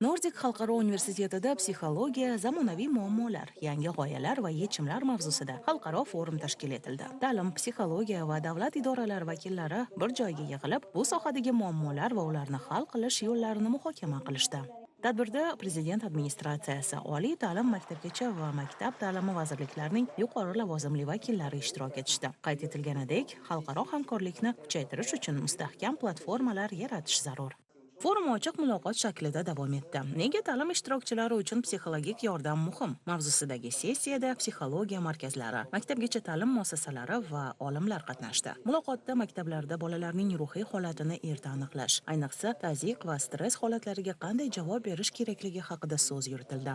Nordic xalqaro universitetida psixologiya, zamonaviy muammolar, yangi g'oyalar va yechimlar mavzusida xalqaro forum tashkil etildi. Ta'lim, psixologiya va davlat idoralari vakillari bir joyga yig'ilib, bu sohadagi muammolar va ularni hal qilish yo'llarini muhokama qilishdi. Tadbirda Prezident administratsiyasi, oliy ta'lim maktabgacha va maktab ta'limi vazirliklarining yuqori lavozimli vakillari ishtirok etishdi. Qayd etilganidek, xalqaro hamkorlikni kuchaytirish uchun mustahkam platformalar yaratish zarur. Forum ochiq muloqot shaklida davom etdi. Nega ta'lim ishtirokchilari uchun psixologik yordam muhim? Mavzusidagi sessiyada psixologiya markazlari, maktabgacha ta'lim muassasalari va olimlar qatnashdi. Muloqotda maktablarda bolalarning ruhiy holatini erta aniqlash, ayniqsa tazyiq va stress holatlariga qanday javob berish kerakligi haqida so'z yuritildi.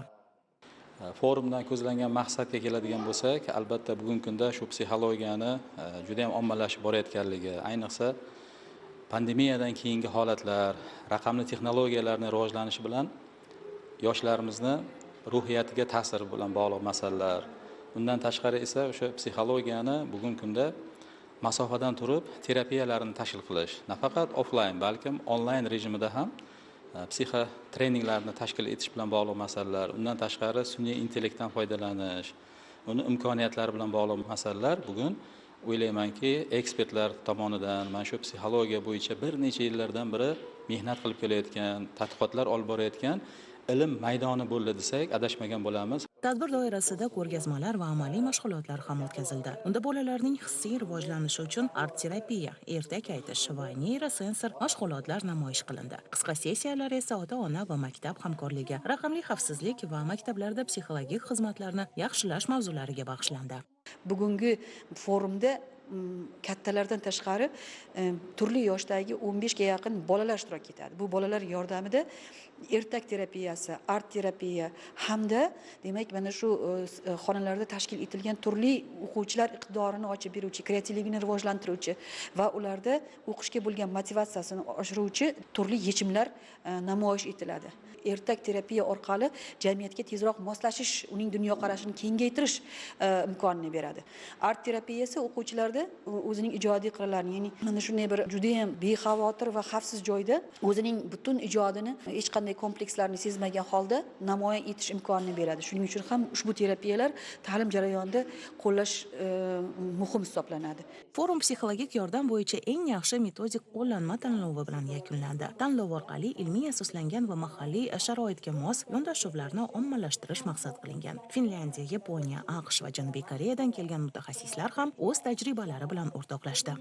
Forumdan ko'zlangan maqsadga keladigan bo'lsak, albatta bugungi kunda shu psixologiyani juda ham ommalashib borayotganligi, ayniqsa pandemiyadan keyingi holatlar, raqamli texnologiyalarning rivojlanishi bilan yoshlarimizni ruhiyatiga ta'sir bilan bog'liq masalalar. Bundan tashqari esa o'sha psixologiyani bugungi kunda masofadan turib terapiyalarini tashkil qilish, nafaqat offlayn, balkim onlayn rejimida ham psixotreninglarni tashkil etish bilan bog'liq masalalar, undan tashqari sun'iy intellektdan foydalanish, uni imkoniyatlari bilan bog'liq masalalar bugun o'ylaymanki, ekspertlar tomonidan mana shu psixologiya bo'yicha bir necha yillardan beri mehnat qilib kelayotgan, tadqiqotlar olib borayotgan ilm maydoni bo'ldi desak, adashmagan bo'lamiz. Tadbir doirasida ko'rgazmalar va amaliy mashg'ulotlar ham o'tkazildi. Unda bolalarning hissiy rivojlanishi uchun art terapiya, ertak aytish va neyrosensor mashg'ulotlar namoyish qilindi. Qisqa sessiyalar esa ota-ona va maktab hamkorligi, raqamli xavfsizlik va maktablarda psixologik xizmatlarni yaxshilash mavzulariga bag'ishlandi. Bugungi forumda kattalardan tashqari turli yoshdagi 15 ga yaqin bolalar ishtirok etadi. Bu bolalar yordamida ertak terapiyasi, art terapiya hamda demak mana shu xonalarda tashkil etilgan turli o'quvchilar iqtidorini ochib beruvchi, kreativligini rivojlantiruvchi va ularda o'qishga bo'lgan motivatsiyasini oshiruvchi turli yechimlar namoyish etiladi. Ertak terapiya orqali jamiyatga tezroq moslashish, uning dunyoqarashini kengaytirish imkonini beradi. Art terapiya esa o'quvchilarda o'zining ijodiy qirralarini, ya'ni mana shunday bir juda ham bexavotir va xavfsiz joyda o'zining butun ijodini hech qanday komplekslarni sezmagan holda namoyon etish imkonini beradi. Shuning uchun ham ushbu terapiyalar ta'lim jarayonida qo'llash muhim hisoblanadi. Forum psixologik yordam bo'yicha eng yaxshi metodik qo'llanma tanlovi bilan yakunlandi. Tanlov orqali ilmiy asoslangan va mahalliy sharoitga mos yondashuvlarni ommalashtirish maqsad qilingan. Finlyandiya, Yaponiya, AQSh va Janubiy Koreyadan kelgan mutaxassislar ham o'z tajribalari bilan o'rtoqlashdi.